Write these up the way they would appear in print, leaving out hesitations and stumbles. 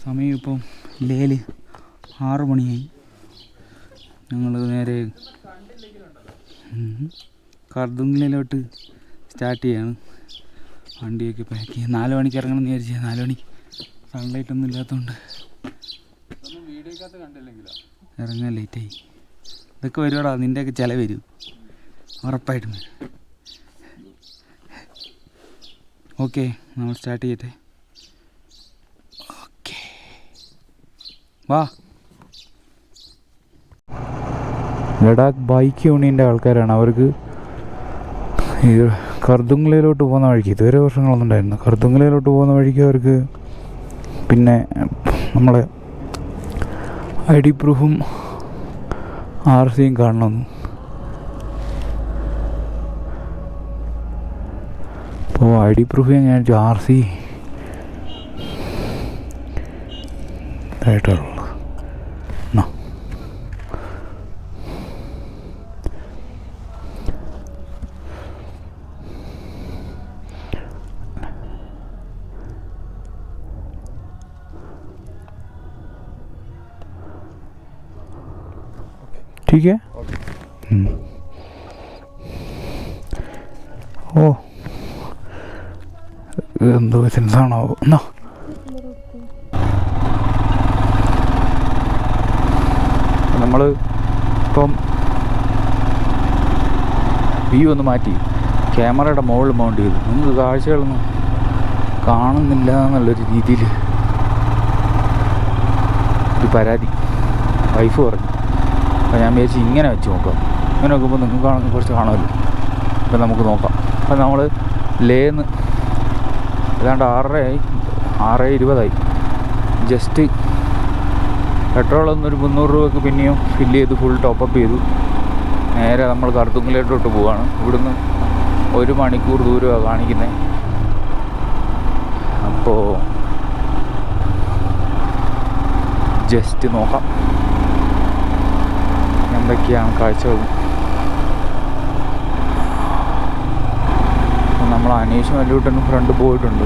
സമയം ഇപ്പം ലേല് 6 മണിയായി. ഞങ്ങൾ നേരെ കർദുങ്ങിലോട്ട് സ്റ്റാർട്ട് ചെയ്യാണ്. വണ്ടിയൊക്കെ പാക്ക് ചെയ്യാൻ 4 മണിക്ക് ഇറങ്ങണം എന്ന് വിചാരിച്ചാൽ 4 മണിക്ക് സൺലൈറ്റ് ഒന്നും ഇല്ലാത്തതുകൊണ്ട് ഇറങ്ങാൻ ലേറ്റായി. ഇതൊക്കെ വരുവാടാ, നിൻ്റെയൊക്കെ ചില വരും ഉറപ്പായിട്ടും. ഓക്കെ, നമ്മൾ സ്റ്റാർട്ട് ചെയ്യട്ടെ. ഓക്കെ, വാ. ലഡാക്ക് ബൈക്ക് യൂണിയൻ്റെ ആൾക്കാരാണ്. അവർക്ക് ഈ കർദുങ്ങിലോട്ട് പോകുന്ന വഴിക്ക് ഇതുവരെ വർഷങ്ങളൊന്നും ഉണ്ടായിരുന്നു. കർദുങ്ങിലോട്ട് പോകുന്ന വഴിക്ക് അവർക്ക് പിന്നെ നമ്മളെ ID പ്രൂഫും RCയും കാണണമെന്ന്. അപ്പോൾ ID പ്രൂഫ് ഞാൻ RC ആയിട്ടുള്ളത്. ठीक है. ഓ, എന്തോ എന്താണോ എന്നാ. നമ്മൾ ഇപ്പം വ്യൂ ഒന്ന് മാറ്റി ക്യാമറയുടെ മുകളിൽ മൗണ്ട് ചെയ്തു. നിങ്ങൾക്ക് കാഴ്ചകളൊന്നും കാണുന്നില്ല എന്നുള്ളൊരു രീതിയിൽ ഒരു പരാതി വൈഫ് പറഞ്ഞു. അപ്പോൾ ഞാൻ വിചാരിച്ചു ഇങ്ങനെ വെച്ച് നോക്കാം. ഇങ്ങനെ നോക്കുമ്പോൾ നിങ്ങൾക്ക് കുറച്ച് കാണുമല്ലോ. അപ്പം നമുക്ക് നോക്കാം. അപ്പം നമ്മൾ ലേന്ന് ഏതാണ്ട് 6:20 ജസ്റ്റ് പെട്രോളൊന്നൊരു 300 രൂപയ്ക്ക് പിന്നെയും ഫില്ല് ചെയ്ത് ഫുൾ ടോപ്പപ്പ് ചെയ്തു. നേരെ നമ്മൾ കർദുങ്ങിലോട്ട് പോവുകയാണ്. ഇവിടുന്ന് 1 മണിക്കൂർ ദൂരമാണ് കാണിക്കുന്നത്. അപ്പോൾ ജസ്റ്റ് നോക്കാം എന്തൊക്കെയാണ് കാഴ്ചകൾ. നമ്മൾ അനീഷും അല്ലൂട്ടനും ഫ്രണ്ട് പോയിട്ടുണ്ട്.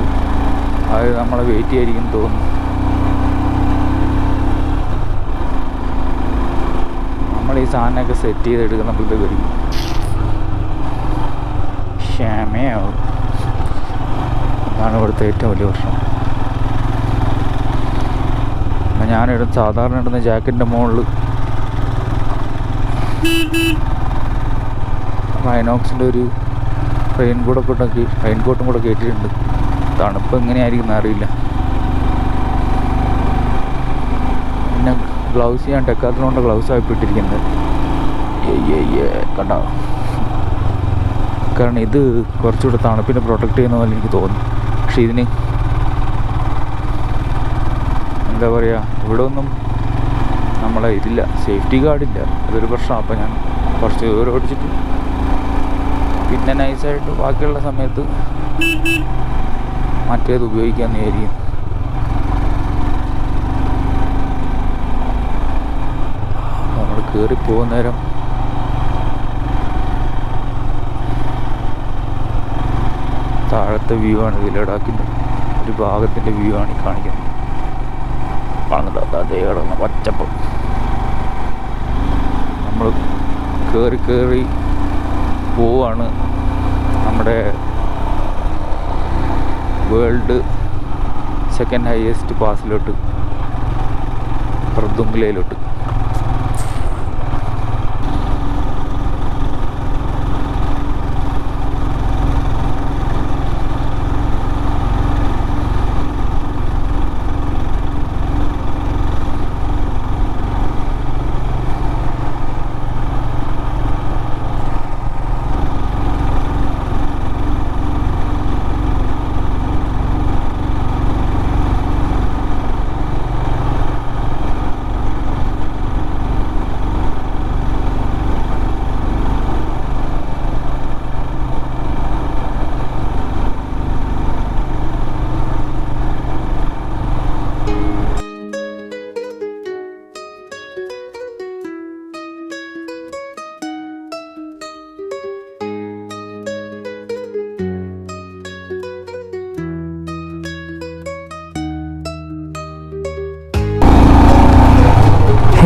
അത് നമ്മളെ വെയിറ്റ് ചെയ്യായിരിക്കും തോന്നുന്നു. നമ്മൾ ഈ സാധനമൊക്കെ സെറ്റ് ചെയ്തെടുക്കുന്നപ്പോഴത്തെ വരും ക്ഷമയാവും. അതാണ് ഇവിടുത്തെ ഏറ്റവും വലിയ പ്രശ്നം. സാധാരണ ഇടുന്ന ജാക്കറ്റിൻ്റെ മുകളിൽ റൈനോക്സിൻ്റെ ഒരു റെയിൻകോട്ടും കൂടെ കയറ്റിയിട്ടുണ്ട്. തണുപ്പ് എങ്ങനെയായിരിക്കും അറിയില്ല. പിന്നെ ഗ്ലൗസ് ചെയ്യാൻ ഡെക്കാത്ലോണിൻ്റെ ഗ്ലൗസ് ആയിപ്പിട്ടിരിക്കുന്നത് കണ്ടോ. കാരണം ഇത് കുറച്ചുകൂടെ തണുപ്പിനെ പ്രൊട്ടക്റ്റ് ചെയ്യുന്ന പോലെ എനിക്ക് തോന്നി. പക്ഷെ ഇതിന് എന്താ പറയുക, ഇവിടെ ഒന്നും നമ്മളെ ഇതില്ല, സേഫ്റ്റി ഗാർഡില്ല. അതൊരു പ്രശ്നമാണ്. അപ്പോൾ ഞാൻ കുറച്ച് ദൂരം ഓടിച്ചിട്ട് പിന്നെ നൈസായിട്ട് ബാക്കിയുള്ള സമയത്ത് മറ്റേത് ഉപയോഗിക്കാമെന്ന് വിചാരിക്കും. നമ്മൾ കയറിപ്പോകുന്ന നേരം താഴത്തെ വ്യൂ ആണ്. ഇത് ലഡാക്കിൻ്റെ ഒരു ഭാഗത്തിൻ്റെ വ്യൂ ആണ് ഈ കാണിക്കുന്നത്. കാണുന്നുണ്ടോ? അതേ കിടന്ന പച്ചപ്പ്. നമ്മൾ കയറി പോവാണ് നമ്മുടെ വേൾഡ് സെക്കൻഡ് ഹയസ്റ്റ് പാസിലോട്ട്, കർദുങ്ങിലോട്ട്.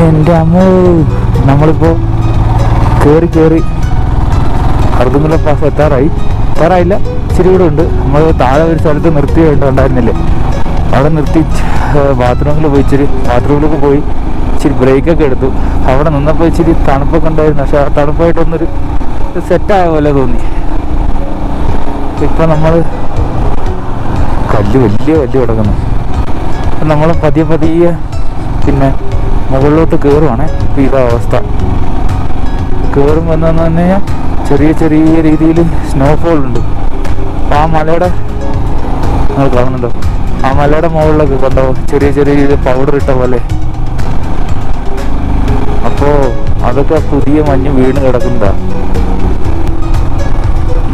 എൻ്റെ അമ്മ, നമ്മളിപ്പോൾ കയറി അർദ്ധമുല്ല പാസ് എത്താറായില്ല, ഇച്ചിരി കൂടെ ഉണ്ട്. നമ്മൾ താഴെ ഒരു സ്ഥലത്ത് നിർത്തി ഉണ്ടായിരുന്നില്ലേ, അവിടെ നിർത്തി ബാത്റൂമിൽ പോയി ഇച്ചിരി ബ്രേക്കൊക്കെ എടുത്തു. അവിടെ നിന്നപ്പോൾ ഇച്ചിരി തണുപ്പൊക്കെ ഉണ്ടായിരുന്നു. പക്ഷെ ആ തണുപ്പായിട്ടൊന്നൊരു സെറ്റായ പോലെ തോന്നി. ഇപ്പം നമ്മൾ വലിയ കിടക്കുന്നു. അപ്പം നമ്മൾ പതിയെ പിന്നെ മുകളിലോട്ട് കയറുവാണേ. ഇപ്പം ഇതാ അവസ്ഥ. കയറുമ്പോൾ എന്താണെന്ന് പറഞ്ഞു കഴിഞ്ഞാൽ ചെറിയ രീതിയിൽ സ്നോഫോൾ ഉണ്ട്. അപ്പം ആ മലയുടെ നിങ്ങൾ കാണുന്നുണ്ടോ, ആ മലയുടെ മുകളിലൊക്കെ കണ്ടോ ചെറിയ രീതിയിൽ പൗഡർ ഇട്ട പോലെ. അപ്പോൾ അതൊക്കെ പുതിയ മഞ്ഞ് വീണ് കിടക്കുന്നതാ.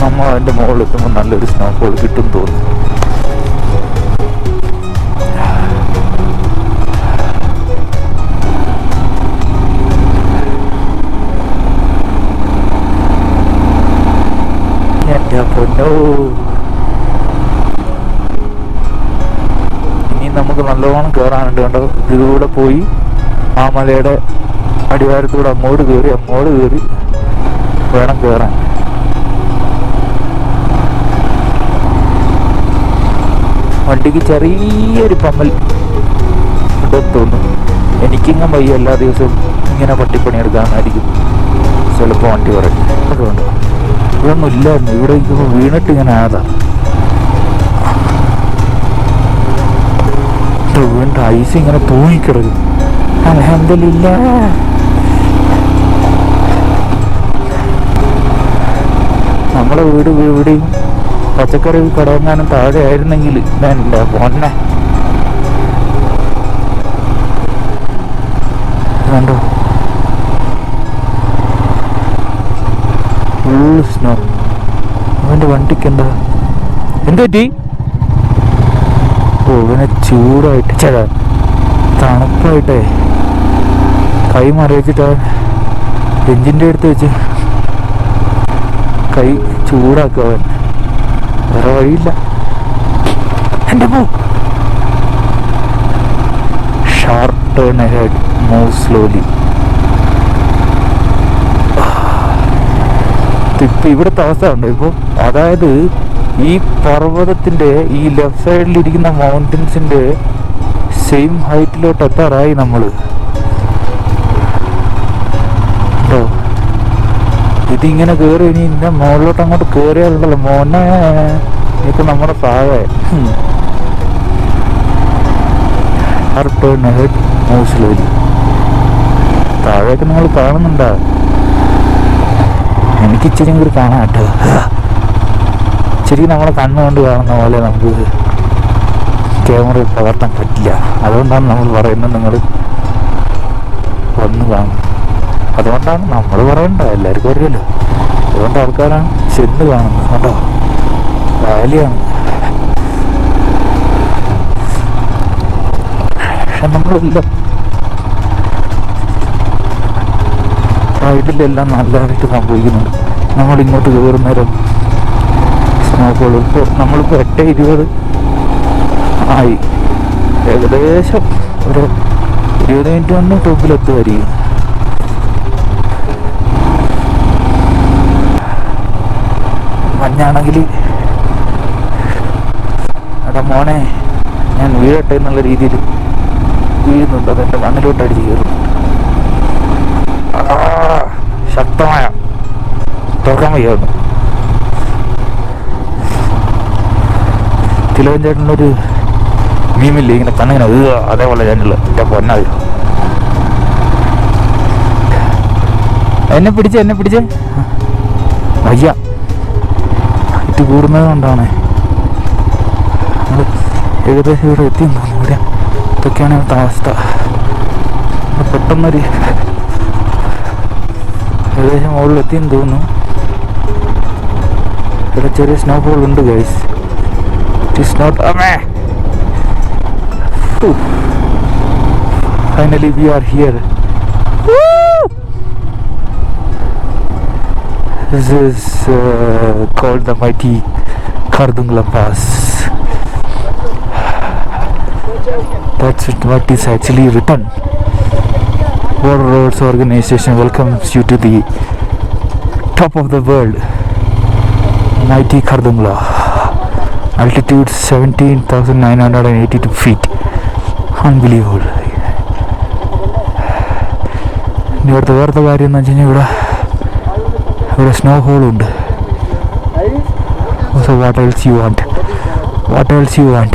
നമ്മൾ അതിൻ്റെ മുകളിൽ എത്തുമ്പോൾ നല്ലൊരു സ്നോഫോൾ കിട്ടും തോന്നുന്നു. ഇനി നമുക്ക് നല്ലോണം കയറാനുണ്ട്. കണ്ടോ, ഇതിലൂടെ പോയി ആ മലയുടെ അടിവാരത്തൂടെ അങ്ങോട്ട് കയറി വേണം കയറാൻ. വണ്ടിക്ക് ചെറിയൊരു പമ്മൽ ഉണ്ടെന്ന് തോന്നുന്നു. എനിക്കിങ്ങനെ വയ്യ, എല്ലാ ദിവസവും ഇങ്ങനെ പട്ടിപ്പണിയെടുക്കാനായിരിക്കും ചിലപ്പോൾ വണ്ടി പറയും. അതുകൊണ്ട് ഇതൊന്നും ഇല്ലായിരുന്നു. ഇവിടെ വീണിട്ട് ഇങ്ങനെ വീണ്ടും ഐസ് ഇങ്ങനെ തൂങ്ങിക്കിടക്കും. അൽഹംദുലില്ലാ. നമ്മുടെ വീട് ഇവിടെയും പച്ചക്കറി കടങ്ങാനും താഴെ ആയിരുന്നെങ്കിൽ ഇതെൻ്റെ പൊന്നെ. കണ്ടോ, ഫുൾ സ്നോ. അവൻ്റെ വണ്ടിക്ക് എന്ത് പറ്റി? ഓ, ഇവനെ ചൂടായിട്ട് തണുപ്പായിട്ടേ കൈ മറിയിച്ചിട്ട് എഞ്ചിൻ്റെ അടുത്ത് വെച്ച് കൈ ചൂടാക്കുക. അവൻ വേറെ വഴിയില്ല. എൻ്റെ പോ. Sharp turn ahead, move slowly. ഇപ്പം ഇവിടുത്തെ അവസ്ഥ ഉണ്ട് ഇപ്പോൾ. അതായത് ഈ പർവ്വതത്തിൻ്റെ ഈ ലെഫ്റ്റ് സൈഡിലിരിക്കുന്ന മൗണ്ടൻസിൻ്റെ സെയിം ഹൈറ്റിലോട്ട് എത്താറായി നമ്മൾ. കേട്ടോ, ഇതിങ്ങനെ കയറി ഇനി ഇതിൻ്റെ മുകളിലോട്ട് അങ്ങോട്ട് കയറിയാലുണ്ടല്ലോ മോനെ, ഇപ്പം നമ്മുടെ താഴെ താഴേക്ക് നിങ്ങൾ കാണുന്നുണ്ടോ? എനിക്ക് ഇച്ചിരി കൂടി കാണാം കേട്ടോ. ശരിക്കും നമ്മളെ കണ്ണുകൊണ്ട് കാണുന്ന പോലെ നമുക്ക് ക്യാമറയിൽ പകർത്താൻ പറ്റില്ല. അതുകൊണ്ടാണ് നമ്മൾ പറയുന്നത് നിങ്ങൾ വന്ന് കാണും. അതുകൊണ്ടാണ് നമ്മൾ പറയണ്ട, എല്ലാവർക്കും അറിയാലോ. അതുകൊണ്ട് ആൾക്കാരാണ് ചെന്ന് കാണുന്നത്. കേട്ടോ, വാലിയാണ്. പക്ഷെ നമ്മളില്ല, ഇതിലെല്ലാം നല്ലതായിട്ട് സംഭവിക്കുന്നുണ്ട്. നമ്മളിങ്ങോട്ട് കയറുന്നേരം സ്നോഫോൾ. ഇപ്പോൾ നമ്മളിപ്പോൾ 8:20 ആയി. ഏകദേശം ഒരു 20 മിനിറ്റ് കൊണ്ട് ടോപ്പിലെത്തുമായിരിക്കും. മഞ്ഞാണെങ്കിൽ എടാ മോനെ ഞാൻ വീഴട്ടെ എന്നുള്ള രീതിയിൽ വീഴുന്നുണ്ട്. അതെൻ്റെ മണ്ണിലോട്ട് അടിച്ച് കയറും. ശക്തമായ തുറക്കാൻ വയ്യായിരുന്നു. തിലകൻ ചേട്ടനൊരു മീമില്ലേ ഇങ്ങനെ കണ്ണിങ്ങനെ അതേപോലെ ഞാനുള്ള എൻ്റെ പൊന്നായി. എന്നെ പിടിച്ചേ വയ്യ. ഇത് കൂടുന്നത് കൊണ്ടാണ് നമ്മൾ ഏകദേശം ഇവിടെ എത്തിയെന്ന് തോന്നുന്നു. ഇവിടെ ഇതൊക്കെയാണ് ഇവിടുത്തെ അവസ്ഥ. പെട്ടെന്നൊരു ഏകദേശം മുകളിൽ എത്തിയെന്ന് തോന്നുന്നു. ഇവിടെ ചെറിയ സ്നോഫോൾ ഉണ്ട് guys. It is not finally we are here. This is called the mighty Khardungla Pass. That's what is actually written. Border Roads Organization welcomes you to the top of the world, mighty Khardungla. Altitude 17,982 feet. Unbelievable. ഇവിടുത്തെ വേറത്തെ കാര്യം എന്ന് വെച്ച് കഴിഞ്ഞാൽ ഇവിടെ snow ഹോളുണ്ട്. So what else you want? What else you want?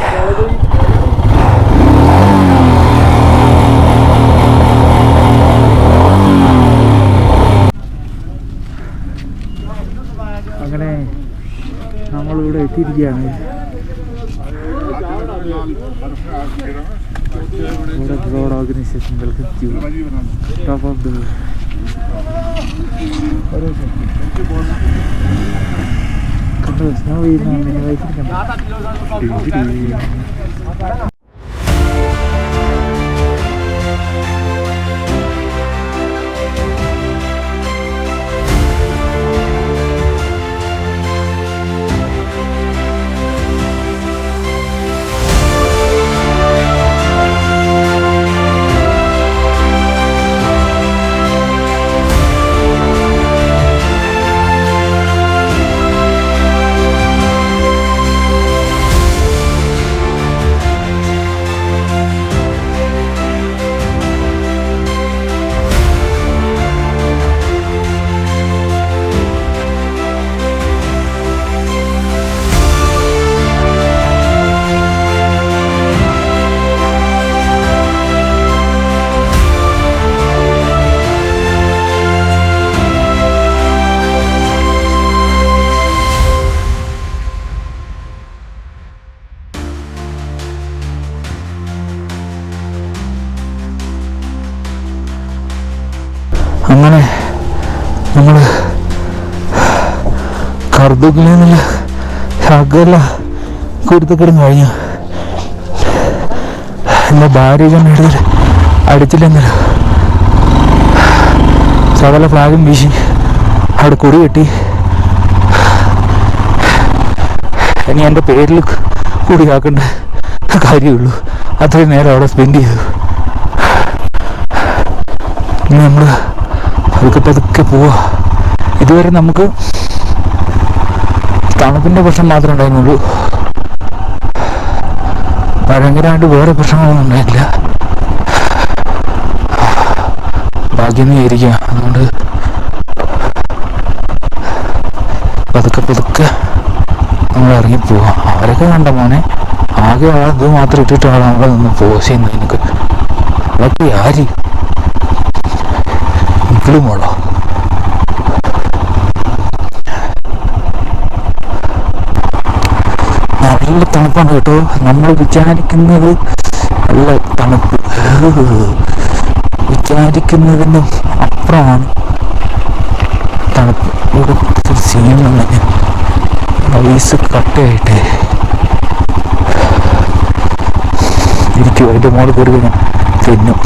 അങ്ങനെ നമ്മളിവിടെ എത്തിയിരിക്കുകയാണ്. Road organisation welcome to top of the കണ്ടോ സ്നോ ചെയ്യുന്ന വൈകിട്ട്. അങ്ങനെ നമ്മൾ ഖർദുങ്ങിൽ നിന്നുള്ള ശകല കുരുത്തക്കെടും കഴിഞ്ഞു. എൻ്റെ ഭാര്യ എടുത്തിട്ട് അടിച്ചില്ലെന്നല്ലോ. സകല ഫ്ലാഗും വീശി അവിടെ കൊടി കെട്ടി. ഇനി എൻ്റെ പേരിൽ കൂടി ആക്കേണ്ട കാര്യമുള്ളൂ. അത്രയും നേരം അവിടെ സ്പെൻഡ് ചെയ്തു. ഇനി നമ്മൾ പതുക്കെ പോവാ. ഇതുവരെ നമുക്ക് തണുപ്പിൻ്റെ പ്രശ്നം മാത്രമേ ഉണ്ടായിരുന്നുള്ളൂ. ഭയങ്കരമായിട്ട് വേറെ പ്രശ്നങ്ങളൊന്നും ഉണ്ടായില്ല. ഭാഗ്യം വിചാരിക്കുക. അതുകൊണ്ട് പതുക്കെ നമ്മൾ ഇറങ്ങിപ്പോവാം. അവരൊക്കെ കണ്ട മോനെ ആകെ ഇത് മാത്രം ഇട്ടിട്ടാണ് നമ്മളെ നിന്ന് പോസ് ചെയ്യുന്നത്. എനിക്ക് അതൊക്കെ ആര് ഇപ്പോഴുമോളോ നല്ല തണുപ്പാണ് കേട്ടോ. നമ്മൾ വിചാരിക്കുന്നത് നല്ല തണുപ്പ്, വിചാരിക്കുന്നതിനും അപ്പുറമാണ് തണുപ്പ്. ഇവിടെ സീനാണ്. ഐസ് കട്ടയായിട്ട് ഇരിക്കും. അതിൻ്റെ മുകളിൽ കയറി കഴിഞ്ഞാൽ തിന്നും.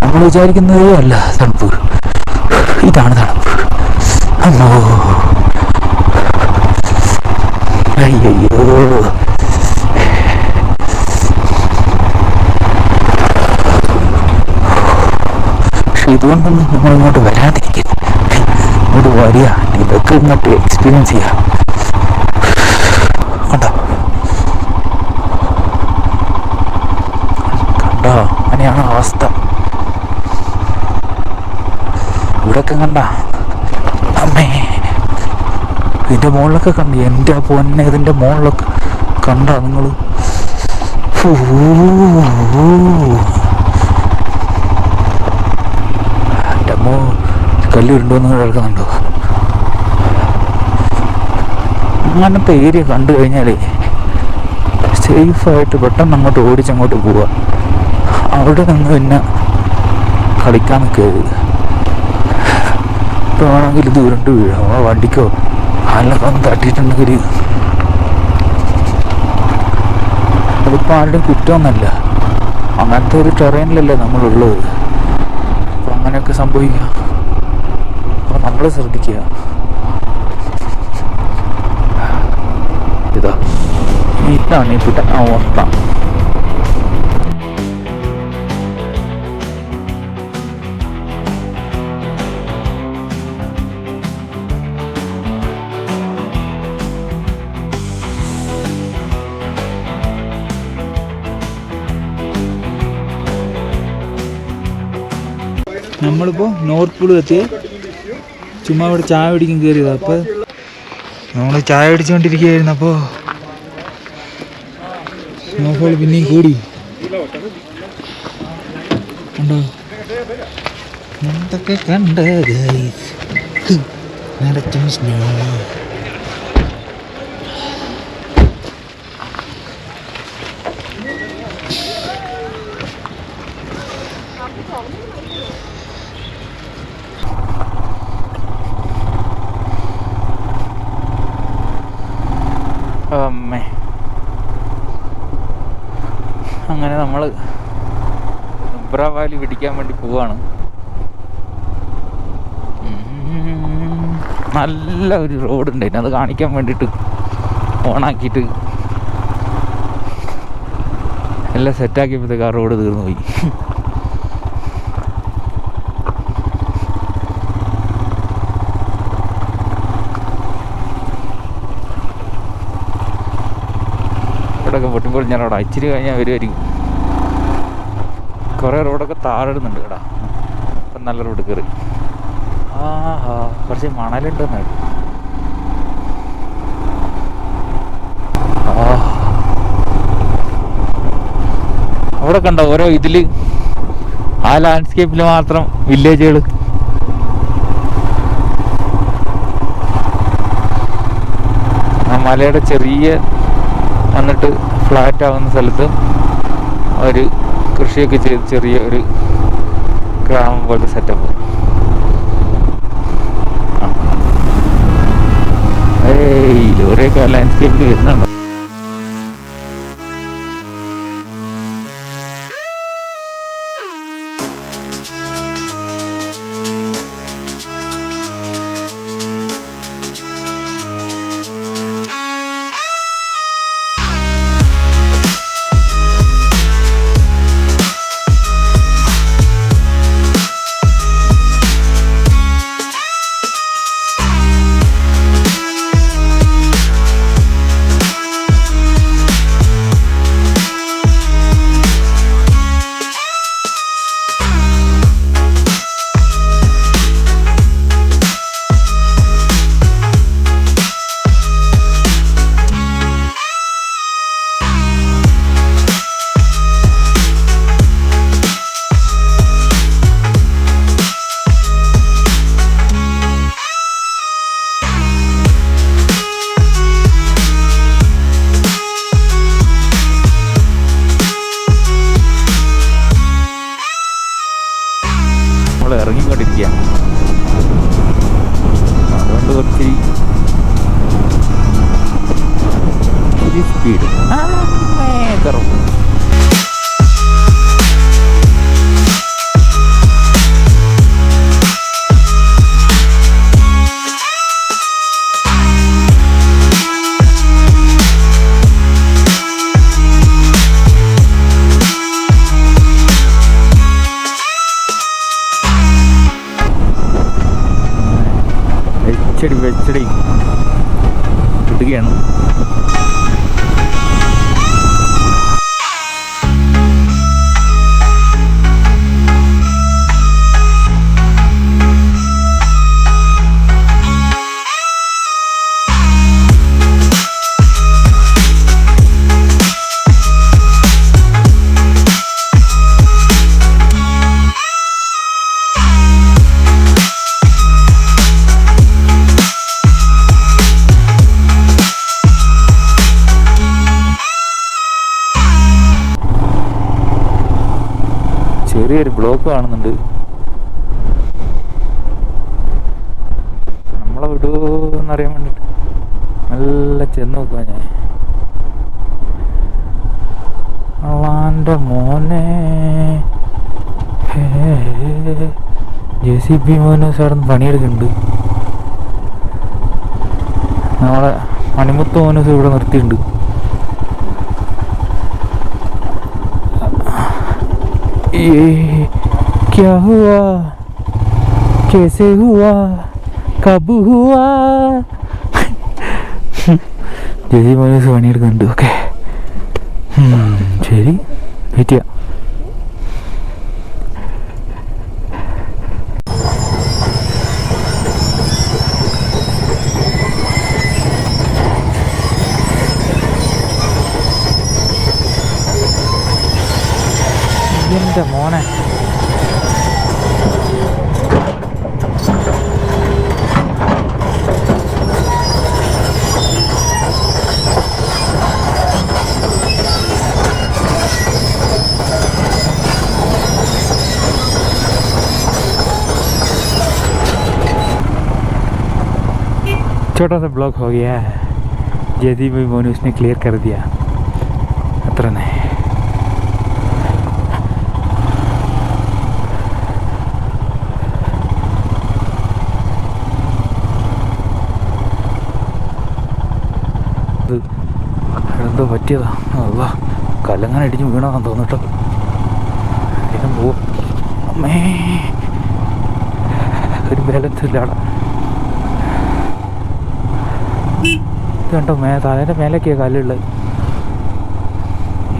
നമ്മൾ വിചാരിക്കുന്നതേ അല്ല തണുപ്പ്. ഇതാണ് തണുപ്പ്. അമ്മോ അയ്യോ. പക്ഷെ ഇതുകൊണ്ടൊന്നും നമ്മൾ ഇങ്ങോട്ട് വരാതിരിക്കും. ഇങ്ങോട്ട് വരിക, ഇതൊക്കെ ഇങ്ങോട്ട് എക്സ്പീരിയൻസ് ചെയ്യാം. കണ്ടോ അങ്ങനെയാണ് അവസ്ഥ. ഇവിടൊക്കെ കണ്ട അമ്മേ, ഇതിൻ്റെ മുകളിലൊക്കെ കണ്ടു. എൻ്റെ പൊന്നെ, ഇതിൻ്റെ മുകളിലൊക്കെ കണ്ട നിങ്ങൾ. എൻ്റെ അമ്മോ, കല്ലുരുണ്ടോന്ന് കേൾക്കുന്നുണ്ടോ? അങ്ങനത്തെ ഏരിയ കണ്ടു കഴിഞ്ഞാലേ സേഫായിട്ട് പെട്ടെന്ന് അങ്ങോട്ട് ഓടിച്ചങ്ങോട്ട് പോവുക. അവിടെ നിന്ന് പിന്നെ കളിക്കാൻ നിൽക്കരുത്. ഇപ്പോൾ വേണമെങ്കിൽ ഇത് ഉരുണ്ട് വീഴും. നമ്മളെ വണ്ടിക്കോ അതിലൊക്കെ ഒന്ന് തട്ടിയിട്ടുണ്ടെങ്കിൽ അതിപ്പോൾ ആരുടെയും കുറ്റമൊന്നുമല്ല. അങ്ങനത്തെ ഒരു ടെറൈനിലല്ലേ നമ്മളുള്ളത്. അപ്പം അങ്ങനെയൊക്കെ സംഭവിക്കാം. അപ്പം നമ്മൾ ശ്രദ്ധിക്കുക. ഇതാണ് ഈ അവസ്ഥ. നമ്മളിപ്പോൾ നോർത്ത് പൂൾ എത്തി. ചുമ്മാ ഇവിടെ ചായ പിടിക്കാൻ കയറിയതാണ്. അപ്പോൾ നമ്മൾ ചായ പിടിച്ചുകൊണ്ടിരിക്കുകയായിരുന്നു. അപ്പോൾ സ്നോഫോൾ പിന്നെയും കൂടി ഉണ്ടോ എന്തൊക്കെ കണ്ട നിറച്ചും സ്നോ. അമ്മേ, അങ്ങനെ നമ്മൾ നുബ്ര വാലി പിടിക്കാൻ വേണ്ടി പോവാണ്. നല്ല ഒരു റോഡ് ഉണ്ടായിരുന്നു, അത് കാണിക്കാൻ വേണ്ടിയിട്ട് ഓണാക്കിയിട്ട് എല്ലാം സെറ്റാക്കിയപ്പോഴത്തേക്ക് ആ റോഡ് തീർന്നു പോയി. ഇവിടെയൊക്കെ പൊട്ടുമ്പോൾ ഞാൻ അവിടെ ഇച്ചിരി കഴിഞ്ഞാൽ വരുമായിരിക്കും. കുറേ റോഡൊക്കെ താഴെടുന്നുണ്ട് കേടാ. ഇപ്പം നല്ല റോഡ് കയറി. ആഹാ, കുറച്ച് മണലുണ്ടെന്ന്. അവിടെ കണ്ടോ ഓരോ ഇതിൽ ആ ലാൻഡ്സ്കേപ്പിൽ മാത്രം വില്ലേജുകൾ. ആ മലയുടെ ചെറിയ എന്നിട്ട് ഫ്ലാറ്റ് ആവുന്ന സ്ഥലത്ത് അവർ കൃഷിയൊക്കെ ചെയ്ത് ചെറിയ ഒരു ഗ്രാമം പോലത്തെ സെറ്റപ്പ്. ലോറിയൊക്കെ ലാൻഡ്സ്കേപ്പിൽ വരുന്നുണ്ടോ? ഇറങ്ങിക്കൊണ്ടിരിക്കുക. അതുകൊണ്ട് കുറച്ച് സ്പീഡ് കറക്റ്റ്. വെച്ചടി കിട്ടുകയാണ്. ചെറിയൊരു ബ്ലോക്ക് കാണുന്നുണ്ട്. നമ്മളെ വിടുമെന്നറിയാൻ വേണ്ടിയിട്ട് നല്ല ചെന്ന് നോക്കുക. ഞാൻ അള്ളാൻ്റെ മോനെ JCB മോനെ സാറിന് പണിയെടുക്കുന്നുണ്ട്. നമ്മളെ മണിമുത്ത് മോനസ് ഇവിടെ നിർത്തിയിട്ടുണ്ട്. क्या हुआ, कैसे हुआ, कब हुआ? ജെസി മോനസ് പണിയെടുക്കുന്നുണ്ട്. ഓക്കെ, ശരി, വെയിറ്റ് ചെയ്യാം. എൻ്റെ മോനെ. छोटा सा ब्लॉक हो गया है. जैदी भाई मोनू उसने क्लियर कर दिया. अत्र नहीं എന്തോ പറ്റിയതാ. അല്ല കല്ലങ്ങനെ ഇടിഞ്ഞ് വീണതാന്ന് തോന്നിട്ടോ. വേഗം പോവും. അമ്മേ ഒരു ബാലൻസ് ഇല്ലാടാ. ഇത് കണ്ടോ തലേൻ്റെ മേലേക്കാണ് കല്ലുള്ളത്.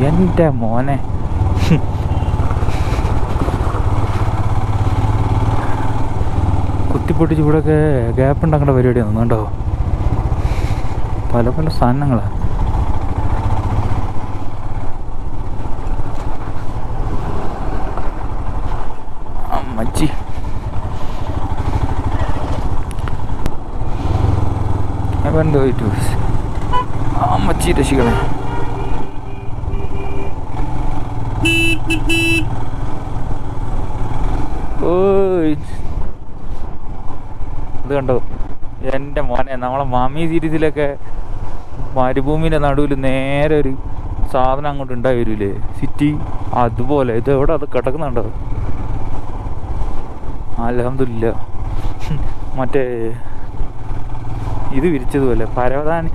എൻ്റെ മോനെ. കുത്തിപ്പൊട്ടിച്ച് ഇവിടെയൊക്കെ ഗ്യാപ്പ് ഉണ്ടാക്കേണ്ട പരിപാടിയാണ് തോന്നുന്നുണ്ടോ. പല പല സാധനങ്ങളാണ്. അമ്മച്ചി എന്തോ അമ്മച്ചി രക്ഷിക്കണേ. ഇത് കണ്ടോ എൻ്റെ മോനെ. നമ്മളെ മാമി സീരീസിലൊക്കെ മരുഭൂമിൻ്റെ നടുവിൽ നേരെ ഒരു സാധനം അങ്ങോട്ട് ഉണ്ടായി വരൂലേ, സിറ്റി. അതുപോലെ ഇത് എവിടെ അത് കിടക്കുന്നുണ്ടോ. അൽഹംദുലില്ലാ. മറ്റേ ഇത് വിരിച്ചതുപോലെ പരവതാനി,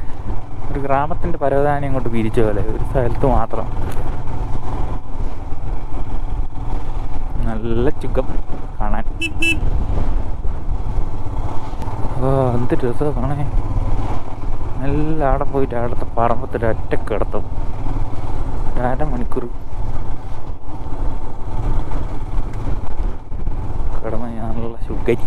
ഒരു ഗ്രാമത്തിൻ്റെ പരവതാനി അങ്ങോട്ട് വിരിച്ച പോലെ ഒരു സ്ഥലത്ത് മാത്രം. നല്ല ചുഖം കാണാൻ. എന്ത് രസമാണ് കാണാൻ. നല്ല അവിടെ പോയിട്ട് അവിടുത്തെ പറമ്പത്തിൽ ഒറ്റ കിടത്തും 1.5 മണിക്കൂർ കിടന്ന് നല്ല സുഖരി.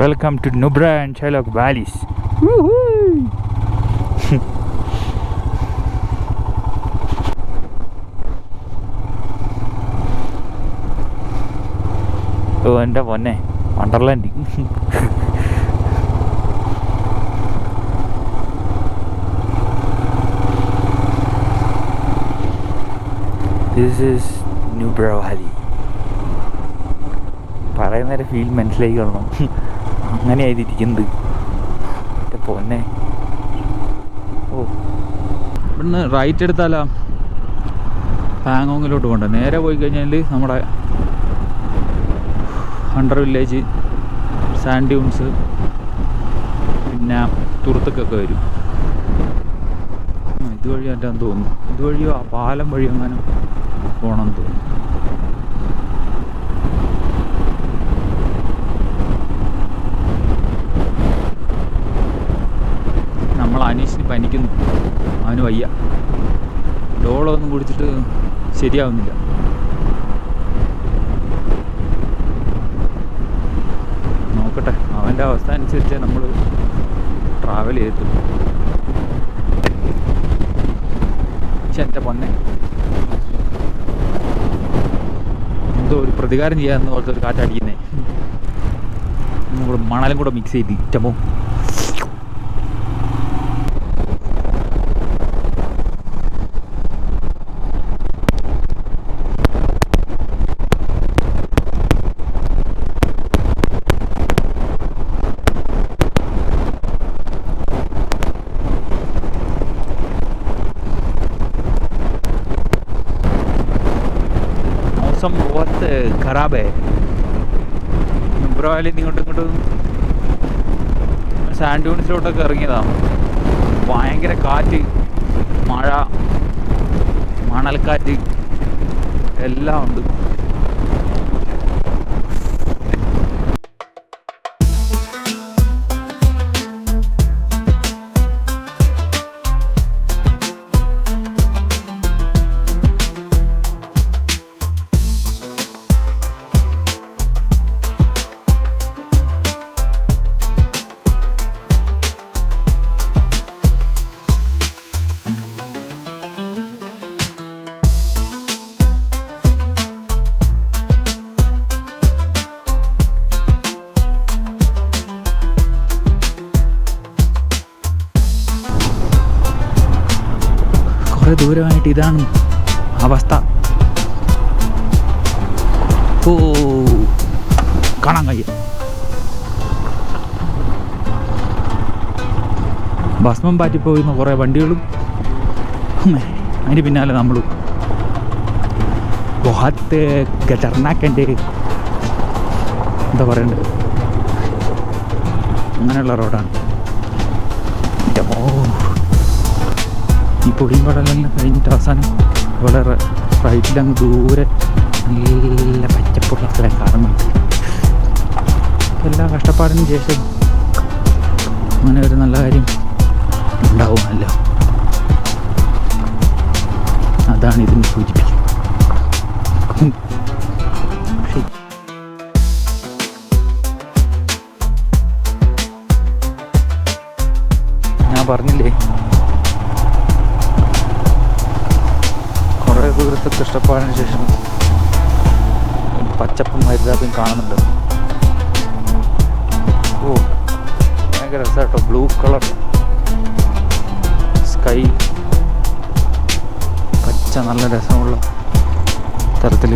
Welcome to Nubra and Shylock Valleys. ഓ എൻ്റെ പൊന്നെ Wonderland. This is Nubra Valley. പറയുന്നൊരു ഫീൽ മനസ്സിലാക്കി കാണണം. അങ്ങനെ ആയിരിക്കുന്നത് എൻ്റെ പൊന്നെ. ഓ ഇവിടുന്ന് റൈറ്റ് എടുത്താലാ പാങ്ങോങ്ങിലോട്ട് പോകണ്ട. നേരെ പോയി കഴിഞ്ഞാൽ നമ്മുടെ ഹണ്ടർ വില്ലേജ്, സാൻഡ് ഡ്യൂൺസ്, പിന്നെ തുറത്തക്കൊക്കെ വരും. ഇതുവഴി മറ്റാന്ന് തോന്നുന്നു. ഇതുവഴിയോ ആ പാലം വഴി എങ്ങാനും പോകണമെന്ന് തോന്നുന്നു. അനീഷിന് പനിക്കുന്നു. അവന് വയ്യ. ഡോളൊന്നും കുടിച്ചിട്ട് ശരിയാവുന്നില്ല. നോക്കട്ടെ, അവൻ്റെ അവസ്ഥ അനുസരിച്ച് നമ്മൾ ട്രാവൽ ചെയ്തിട്ടുള്ളൂ. പക്ഷെ എൻ്റെ പൊന്നെ എന്തോ ഒരു പ്രതികാരം ചെയ്യാമെന്ന് പോലത്തെ ഒരു കാറ്റടിക്കുന്നേ. മണലും കൂടെ മിക്സ് ചെയ്ത് ഇറ്റമോ. बहुत ख़राब है. നുബ്ര വാലി ഇങ്ങോട്ടും സാൻഡ് ഡ്യൂൺസിലോട്ടൊക്കെ ഇറങ്ങിയതാണ്. ഭയങ്കര കാറ്റ്, മഴ, മണൽക്കാറ്റ് എല്ലാം ഉണ്ട്. വിദൂരമായിട്ട് ഇതാണ് അവസ്ഥ. ഓ കാണാൻ കഴിയും. ഭസ്മം പാറ്റിപ്പോയിരുന്ന കുറേ വണ്ടികളും അതിന് പിന്നാലെ നമ്മളും. ബഹത്ത് ഖതർനാക്കിൻ്റെ എന്താ പറയണ്ടത്, അങ്ങനെയുള്ള റോഡാണ്. ഓ ഈ പൊടിയും പടലെല്ലാം കഴിഞ്ഞിട്ട് അവസാനം വളരെ റൈറ്റിലങ്ങ് ദൂരെ നല്ല പച്ചപ്പുള്ള സ്ഥലം കാണുന്നുണ്ട്. എല്ലാ കഷ്ടപ്പാടിന് ശേഷം അങ്ങനെ ഒരു നല്ല കാര്യം ഉണ്ടാവുമല്ലോ, അതാണ് ഇതിന് സൂചിപ്പിക്കുന്നത്. ഞാൻ പറഞ്ഞില്ലേ കുറേ ദൂരത്തെ കഷ്ടപ്പാടിന് ശേഷം പച്ചപ്പും ഹരിതാപ്പും കാണുന്നുണ്ട്. ഓ ഭയങ്കര രസമാട്ടോ, ബ്ലൂ കളർ സ്കൈ, പച്ച നല്ല രസമുള്ള തരത്തിൽ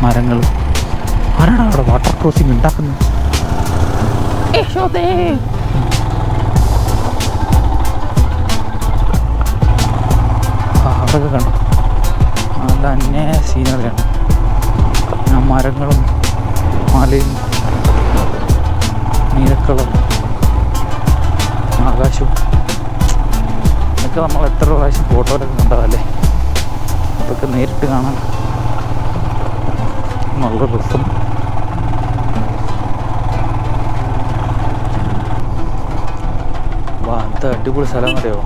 മരങ്ങൾ. ആരാണ് അവിടെ വാട്ടർ ക്രോസിംഗ് ഉണ്ടാക്കുന്നത്? അവിടെയൊക്കെ കണ്ടു, നല്ല അന്യായ സീനറിയാണ്. ആ മരങ്ങളും മലയും നീലക്കളറും ആകാശവും ഇതൊക്കെ നമ്മൾ എത്ര പ്രാവശ്യം ഫോട്ടോയിലൊക്കെ കണ്ടതല്ലേ, ഇതൊക്കെ നേരിട്ട് കാണാൻ നല്ല രസം. വാ എന്ത് അടിപൊളി സ്ഥലം അറിയോ.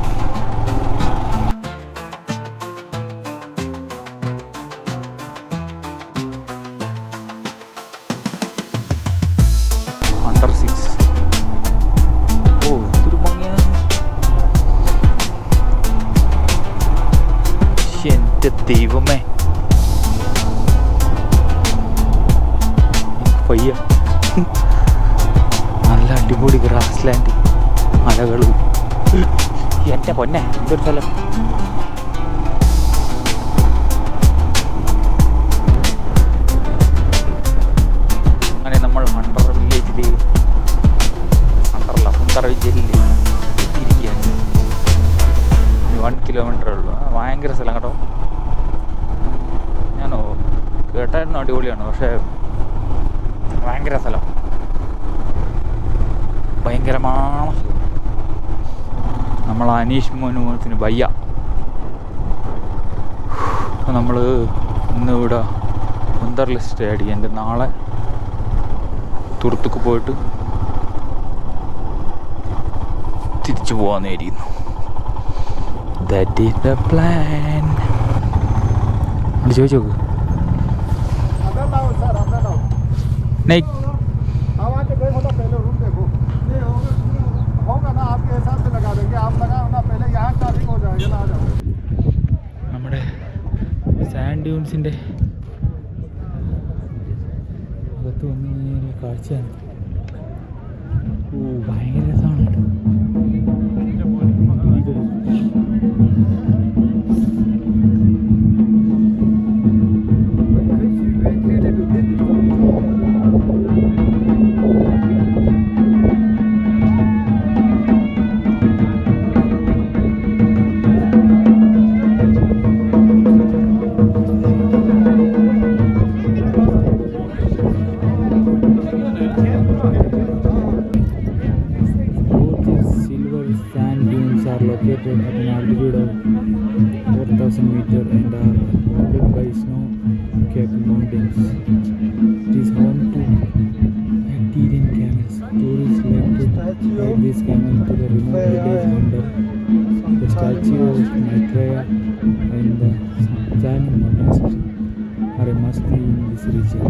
അണ്ടർ 6. ഓ ഇതൊരു ഭംഗിയാണ്. എൻ്റെ ദൈവമേ, പയ്യ നല്ല അടിപൊളി ഗ്രാസ് ലാൻഡ്, മലകൾ. എൻ്റെ പൊന്നെ ഇതൊരു സ്ഥലം. അങ്ങനെ നമ്മൾ ഹണ്ടർ വില്ലേജിൽ ഹണ്ടർ വില്ലേജിൽ എത്തിയിരിക്കുകയാണ്. 1 കിലോമീറ്ററേ ഉള്ളൂ. ഭയങ്കര സ്ഥലം കേട്ടോ. ഞാനോ കേട്ടായിരുന്നു അടിപൊളിയാണ്, പക്ഷേ ഭയങ്കര സ്ഥലം, ഭയങ്കരമാണ്. നമ്മൾ അനീഷ് മോനുത്തിന് വയ്യ. നമ്മൾ ഇന്ന് ഇവിടെ മുന്തറിൽ സ്റ്റേ അടിക്കുക. എൻ്റെ നാളെ തുറത്തുക്ക് പോയിട്ട് തിരിച്ചു പോകാമെന്നായിരിക്കുന്നു. That is the plan. അത് ചോദിച്ചു നോക്ക്. നമ്മുടെ സാൻഡ് ഡ്യൂൺസിൻ്റെ അകത്ത് വന്ന് കാഴ്ചയാണ്. ഓ ഭയങ്കര രസമാണ് കേട്ടോ. Located at an altitude of 4,000 meters and are bounded by snow-capped mountains. It is home to Bactrian camels. Tourists like to ride these camels to the remote village under the statue of Maitreya and the Jain monastery are a must-see in this region.